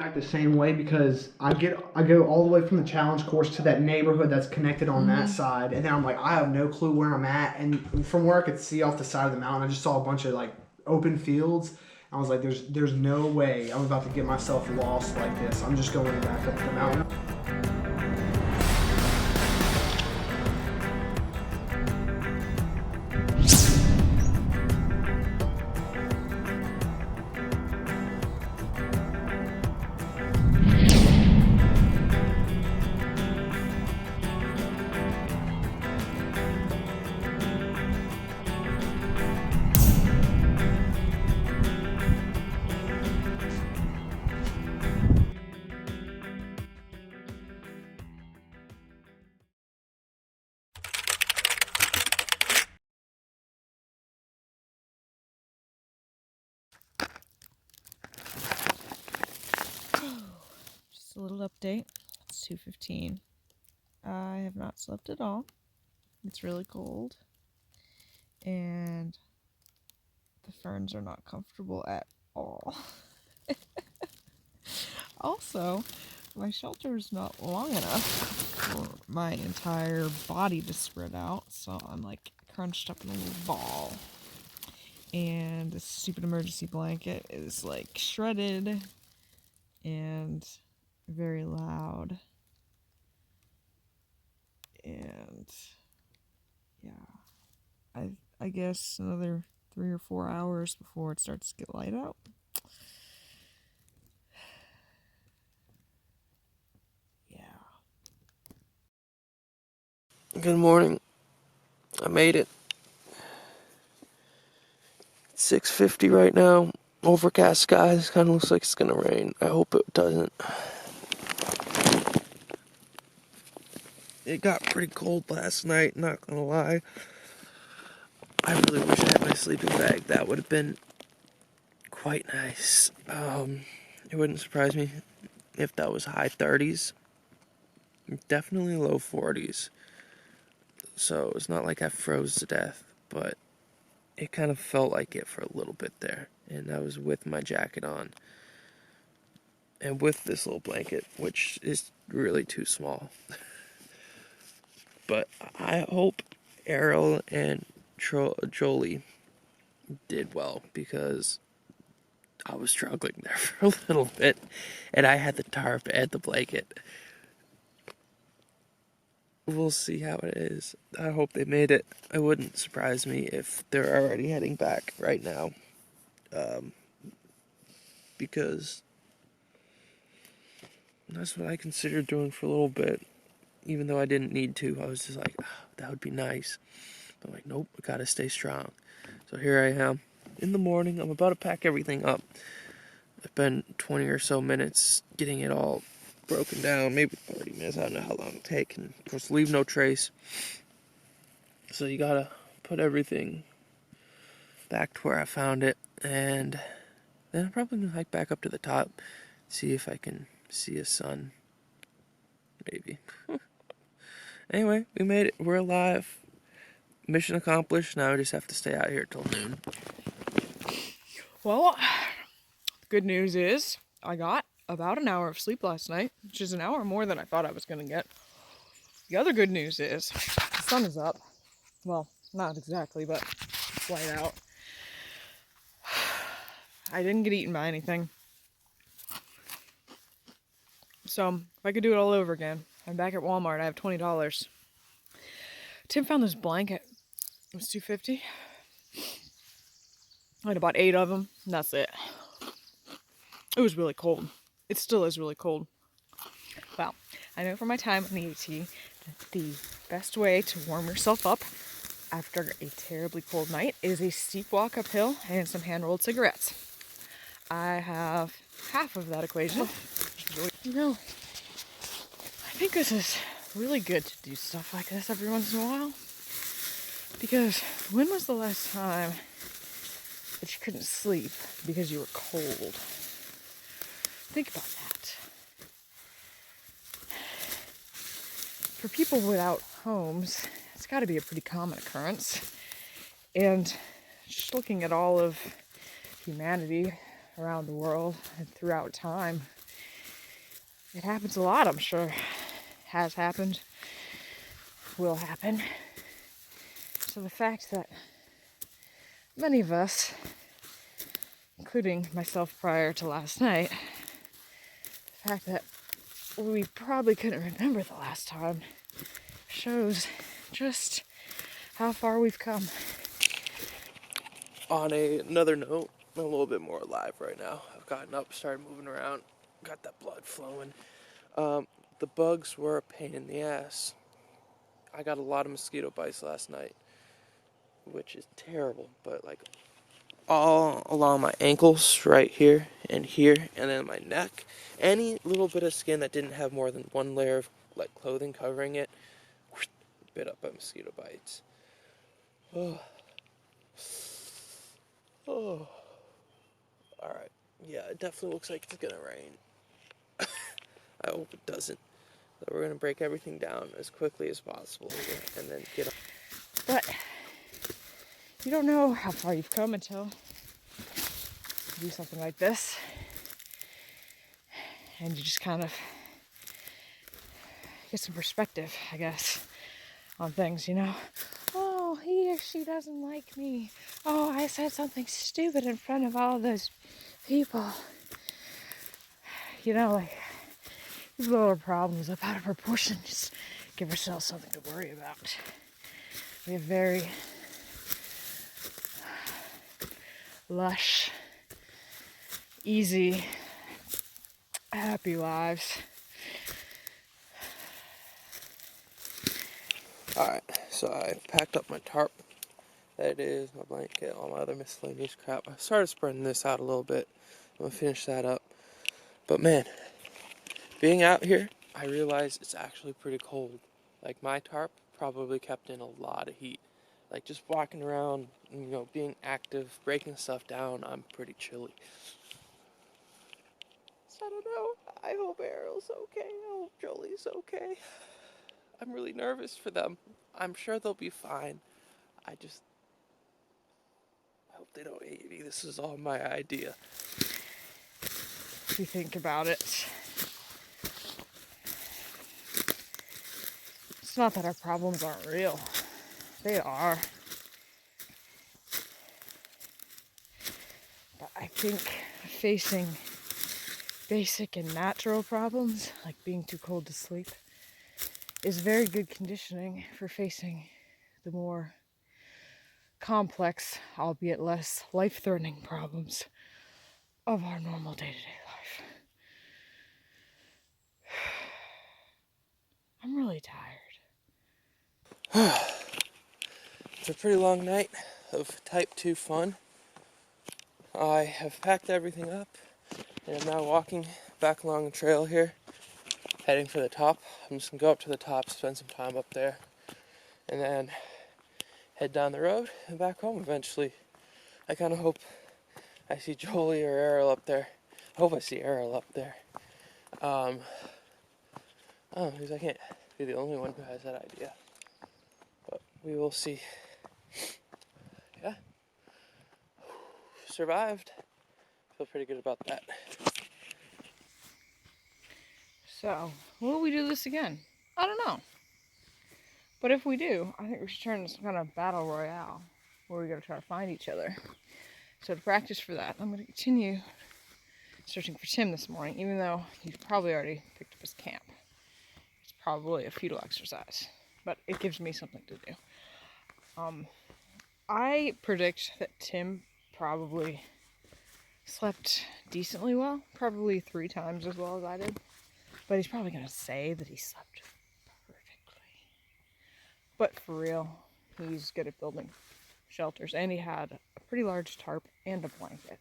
Back the same way because I go all the way from the challenge course to that neighborhood that's connected on that side, and then I'm like I have no clue where I'm at, and from where I could see off the side of the mountain, I just saw a bunch of like open fields. I was like, there's no way I'm about to get myself lost like this. I'm just going back up the mountain. Just a little update. It's 2:15. I have not slept at all. It's really cold. And the ferns are not comfortable at all. Also, my shelter is not long enough for my entire body to spread out, so I'm like crunched up in a little ball. And this stupid emergency blanket is like shredded and very loud. And yeah, I guess another 3 or 4 hours before it starts to get light out. Yeah. Good morning. I made it. It's 6:50 right now. Overcast skies. Kind of looks like it's gonna rain. I hope it doesn't. It got pretty cold last night, not gonna lie. I really wish I had my sleeping bag. That would have been quite nice. It wouldn't surprise me if that was high 30s. Definitely low 40s. So it's not like I froze to death, but it kind of felt like it for a little bit there. And I was with my jacket on. And with this little blanket, which is really too small. But I hope Errol and Jolie did well, because I was struggling there for a little bit, and I had the tarp and the blanket. We'll see how it is. I hope they made it. It wouldn't surprise me if they're already heading back right now, because that's what I considered doing for a little bit. Even though I didn't need to, I was just like, oh, that would be nice. But I'm like, nope, I gotta stay strong. So here I am in the morning. I'm about to pack everything up. I've been 20 or so minutes getting it all broken down, maybe 30 minutes. I don't know how long it'll take. And of course, leave no trace. So you gotta put everything back to where I found it. And then I'm probably gonna hike back up to the top, see if I can see a sun. Maybe. Anyway, we made it. We're alive. Mission accomplished. Now I just have to stay out here till noon. Well, the good news is I got about an hour of sleep last night, which is an hour more than I thought I was going to get. The other good news is the sun is up. Well, not exactly, but it's light out. I didn't get eaten by anything. So, if I could do it all over again, I'm back at Walmart. I have $20. Tim found this blanket. It was $2.50. I had about 8 of them, and that's it. It was really cold. It still is really cold. Well, I know from my time on the AT that the best way to warm yourself up after a terribly cold night is a steep walk uphill and some hand-rolled cigarettes. I have half of that equation. You know, I think this is really good to do stuff like this every once in a while. Because when was the last time that you couldn't sleep because you were cold? Think about that. For people without homes, it's got to be a pretty common occurrence. And just looking at all of humanity around the world and throughout time, It happens a lot, I'm sure. Has happened, will happen. So the fact that many of us, including myself prior to last night, the fact that we probably couldn't remember the last time shows just how far we've come. On another note, I'm a little bit more alive right now. I've gotten up, started moving around, got that blood flowing. The bugs were a pain in the ass. I got a lot of mosquito bites last night, which is terrible, but like all along my ankles, right here, and then my neck. Any little bit of skin that didn't have more than one layer of like clothing covering it, bit up by mosquito bites. Oh. Oh. Alright. Yeah, it definitely looks like it's gonna rain. I hope it doesn't. So we're gonna break everything down as quickly as possible and then get on. But you don't know how far you've come until you do something like this. And you just kind of get some perspective, I guess, on things, you know? Oh, he or she doesn't like me. Oh, I said something stupid in front of all those people. You know, like, these little problems up out of proportion. Just give ourselves something to worry about. We have very lush, easy, happy lives. Alright, so I packed up my tarp. That is my blanket, all my other miscellaneous crap. I started spreading this out a little bit. I'm gonna finish that up. But man, being out here, I realize it's actually pretty cold. Like my tarp probably kept in a lot of heat. Like just walking around, you know, being active, breaking stuff down, I'm pretty chilly. So I don't know. I hope Errol's okay. I hope Jolie's okay. I'm really nervous for them. I'm sure they'll be fine. I hope they don't hate me. This is all my idea. If you think about it, it's not that our problems aren't real. They are. But I think facing basic and natural problems, like being too cold to sleep, is very good conditioning for facing the more complex, albeit less life-threatening problems of our normal day-to-day life. I'm really tired. It's a pretty long night of type 2 fun. I have packed everything up and I'm now walking back along the trail here, heading for the top. I'm just gonna go up to the top, spend some time up there, and then head down the road and back home eventually. I kind of hope I see Jolie or Errol up there. I hope I see Errol up there. Oh, because I can't be the only one who has that idea. But we will see. Yeah. Survived. Feel pretty good about that. So, will we do this again? I don't know. But if we do, I think we should turn to some kind of battle royale where we gotta try to find each other. So to practice for that, I'm gonna continue searching for Tim this morning, even though he's probably already picked up his camp. It's probably a futile exercise, but it gives me something to do. I predict that Tim probably slept decently well, probably 3 times as well as I did. But he's probably going to say that he slept perfectly. But for real, he's good at building shelters, and he had a pretty large tarp and a blanket.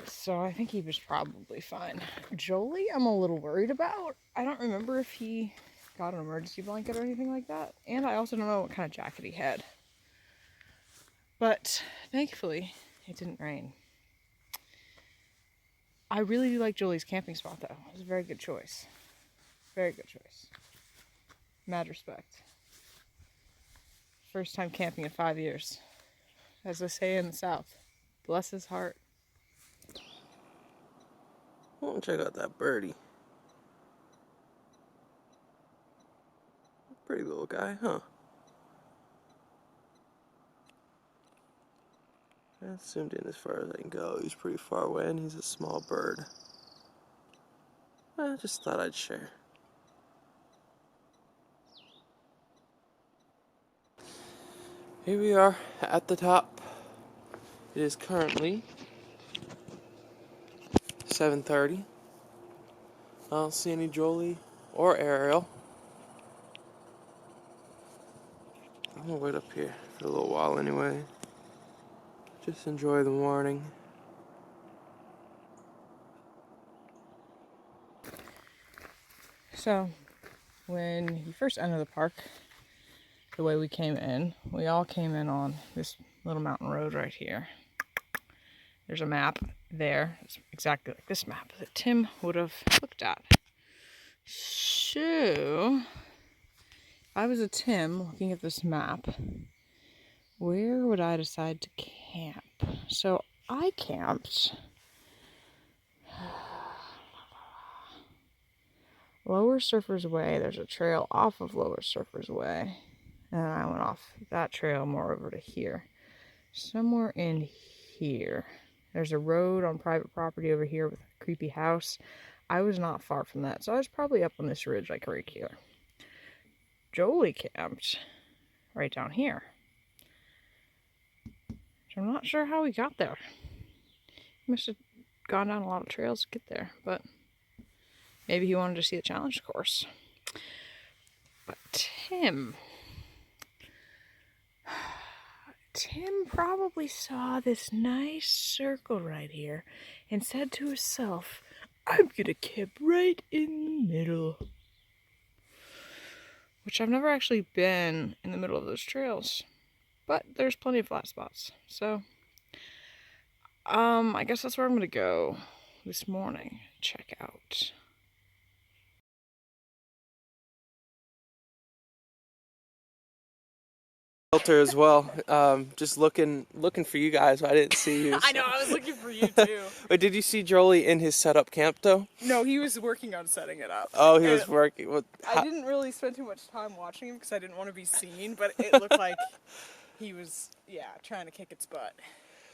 So I think he was probably fine. Jolie, I'm a little worried about. I don't remember if he got an emergency blanket or anything like that. And I also don't know what kind of jacket he had. But thankfully, it didn't rain. I really do like Jolie's camping spot, though. It was a very good choice. Very good choice. Mad respect. First time camping in 5 years. As they say in the South. Bless his heart. I want to check out that birdie. Pretty little guy, huh? I zoomed in as far as I can go. He's pretty far away and he's a small bird. I just thought I'd share. Here we are at the top. It is currently 7:30. I don't see any Jolie or Ariel. I'm gonna wait up here for a little while anyway. Just enjoy the morning. So, when you first enter the park, the way we came in, we all came in on this little mountain road right here. There's a map there. It's exactly like this map that Tim would have looked at. So, if I was a Tim looking at this map, where would I decide to camp? So, I camped Lower Surfers Way. There's a trail off of Lower Surfers Way. And I went off that trail more over to here. Somewhere in here. There's a road on private property over here with a creepy house. I was not far from that. So I was probably up on this ridge like right here. Jolie camped right down here. So I'm not sure how we got there. He must have gone down a lot of trails to get there. But maybe he wanted to see the challenge course. But Tim probably saw this nice circle right here and said to himself, I'm gonna camp right in the middle. Which I've never actually been in the middle of those trails. But there's plenty of flat spots. So, I guess that's where I'm gonna go this morning. Check out. Filter as well. Just looking for you guys. I didn't see you. So. I know, I was looking for you too. But did you see Jolie in his setup camp though? No, he was working on setting it up. Oh, he was working. Well, I didn't really spend too much time watching him because I didn't want to be seen, but it looked like he was, trying to kick its butt.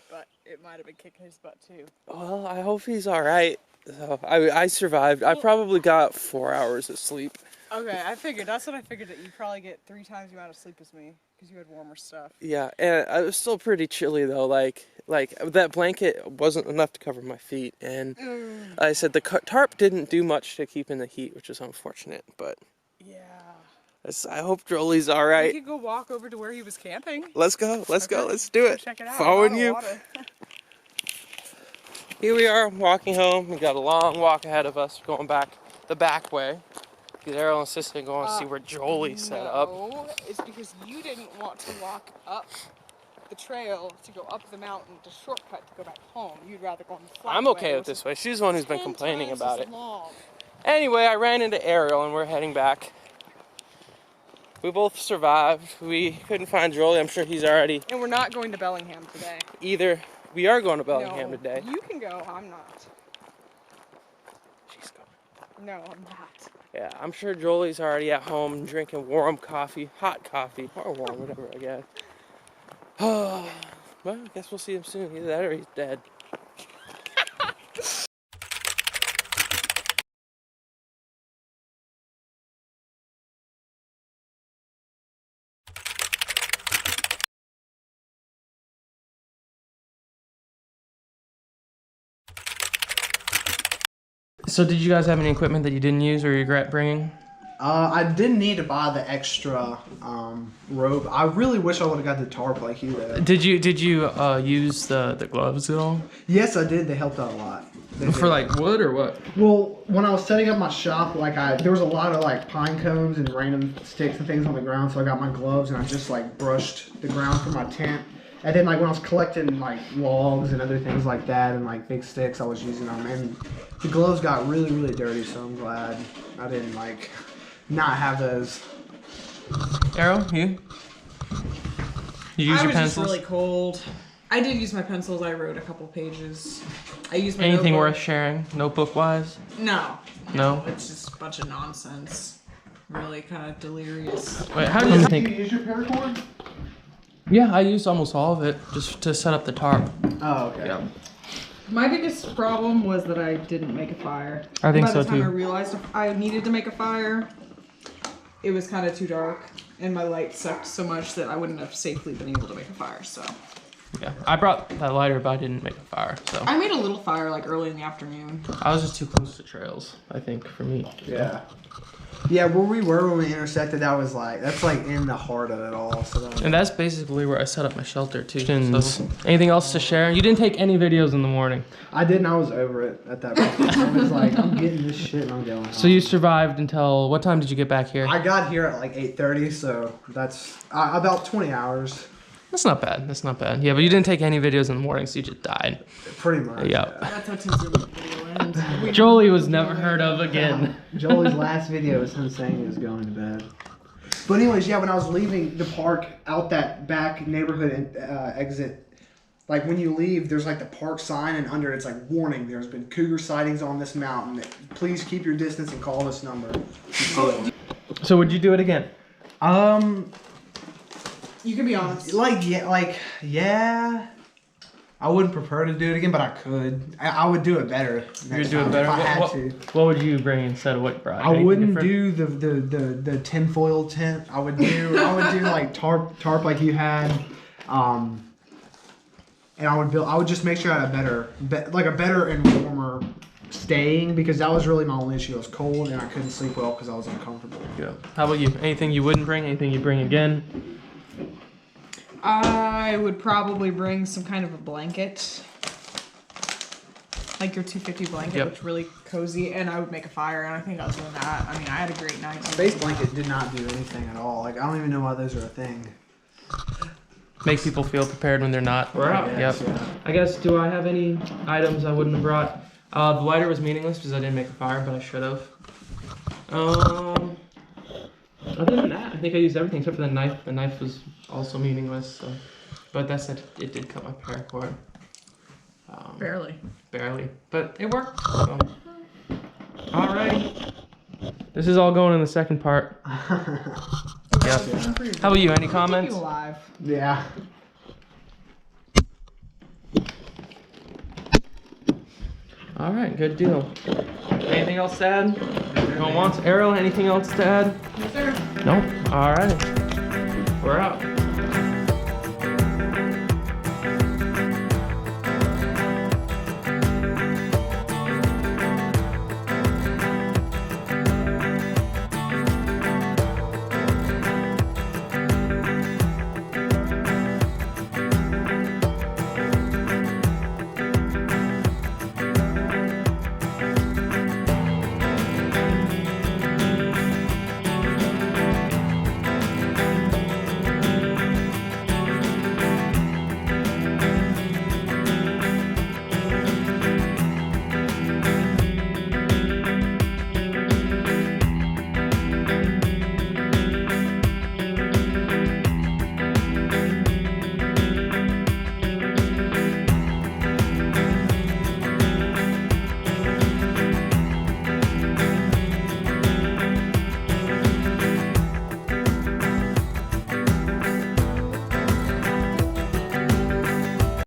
But it might have been kicking his butt too. Well, I hope he's all right. So I survived. I probably got 4 hours of sleep. Okay, I figured. That's what I figured, that you probably get 3 times the amount of sleep as me because you had warmer stuff. Yeah, and it was still pretty chilly though. Like that blanket wasn't enough to cover my feet, and I said the tarp didn't do much to keep in the heat, which is unfortunate. But yeah, I hope Jolie's all right. We could go walk over to where he was camping. Let's go. Let's go. Let's do it. Check it out. Following you. Here we are walking home. We got a long walk ahead of us, going back the back way. Ariel insisted going to see where Jolie set up. No, it's because you didn't want to walk up the trail to go up the mountain to shortcut to go back home. You'd rather go on the flat I'm okay with this way. She's the one who's been 10 complaining times about as it. long. Anyway, I ran into Ariel and we're heading back. We both survived. We couldn't find Jolie. I'm sure he's already... And we're not going to Bellingham today. Either. We are going to Bellingham No, today. You can go. I'm not. She's going. No, I'm not. Yeah, I'm sure Jolie's already at home drinking warm coffee, hot coffee, or warm, whatever I guess. Well, I guess we'll see him soon. Either that or he's dead. So did you guys have any equipment that you didn't use or you regret bringing? I didn't need to buy the extra rope. I really wish I would have got the tarp like you did. Did you use the gloves at all? Yes, I did. They helped out a lot. For like wood or what? Well, when I was setting up my shop, there was a lot of like pine cones and random sticks and things on the ground, so I got my gloves and I just like brushed the ground for my tent. And then like when I was collecting like logs and other things like that and like big sticks, I was using them, and the gloves got really, really dirty, so I'm glad I didn't like not have those. Arrow, you? You use your pencils? I was just really cold. I did use my pencils. I wrote a couple pages. I used my Anything notebook. worth sharing, notebook-wise? No. No? It's just a bunch of nonsense. really kind of delirious. Wait, how do you Do you think? use your paracord? Yeah, I used almost all of it just to set up the tarp. Oh, okay. Yeah. My biggest problem was that I didn't make a fire. I think By so the time too. I realized I needed to make a fire, it was kind of too dark, and my light sucked so much that I wouldn't have safely been able to make a fire. So Yeah, I brought that lighter, but I didn't make a fire, so I made a little fire like early in the afternoon. I was just too close to trails, I think, for me. Yeah. Yeah, where we were when we intersected, that's like in the heart of it all. So that And that's basically where I set up my shelter too. So, anything else to share? You didn't take any videos in the morning. I didn't. I was over it at that point. I was like, I'm getting this shit and I'm going home. So you survived until what time did you get back here? I got here at like 8:30, so that's about 20 hours, That's not bad. That's not bad. Yeah, but you didn't take any videos in the morning, so you just died. pretty much. Yep. That's how Tinson's video ends. Jolie was never heard of again. Jolie's last video was him saying he was going to bed. But anyways, yeah, when I was leaving the park out that back neighborhood exit, like when you leave, there's like the park sign, and under it's like warning. There's been cougar sightings on this mountain. Please keep your distance and call this number. So would you do it again? You can be honest. Yeah. I wouldn't prefer to do it again, but I could. I would do it better. You'd do it better. if I had What, to. what would you bring instead of what you brought? I Anything wouldn't different? do the tinfoil tent. I would do like tarp like you had, and I would just make sure I had a better and warmer staying, because that was really my only issue. I was cold and I couldn't sleep well because I was uncomfortable. Yeah. How about you? Anything you wouldn't bring? Anything you bring again? I would probably bring some kind of a blanket. Like your 250 blanket, Yep. which is really cozy, and I would make a fire, and I think I was doing that. I mean, I had a great night. Space blanket did not do anything at all. Like, I don't even know why those are a thing. Make people feel prepared when they're not. We're out. Yep. I guess, do I have any items I wouldn't have brought? The lighter was meaningless because I didn't make a fire, but I should have. Other than that, I think I used everything except for the knife. The knife was also meaningless, so. But that said, it did cut my paracord. Barely. Barely. But it worked. So. Alright. This is all going in the second part. Yep. How about you? Any comments? Keep you alive. Yeah. Alright, good deal. Anything else to add? Going once? Arrow, anything else to add? Yes, sir. Nope. Alright. We're out.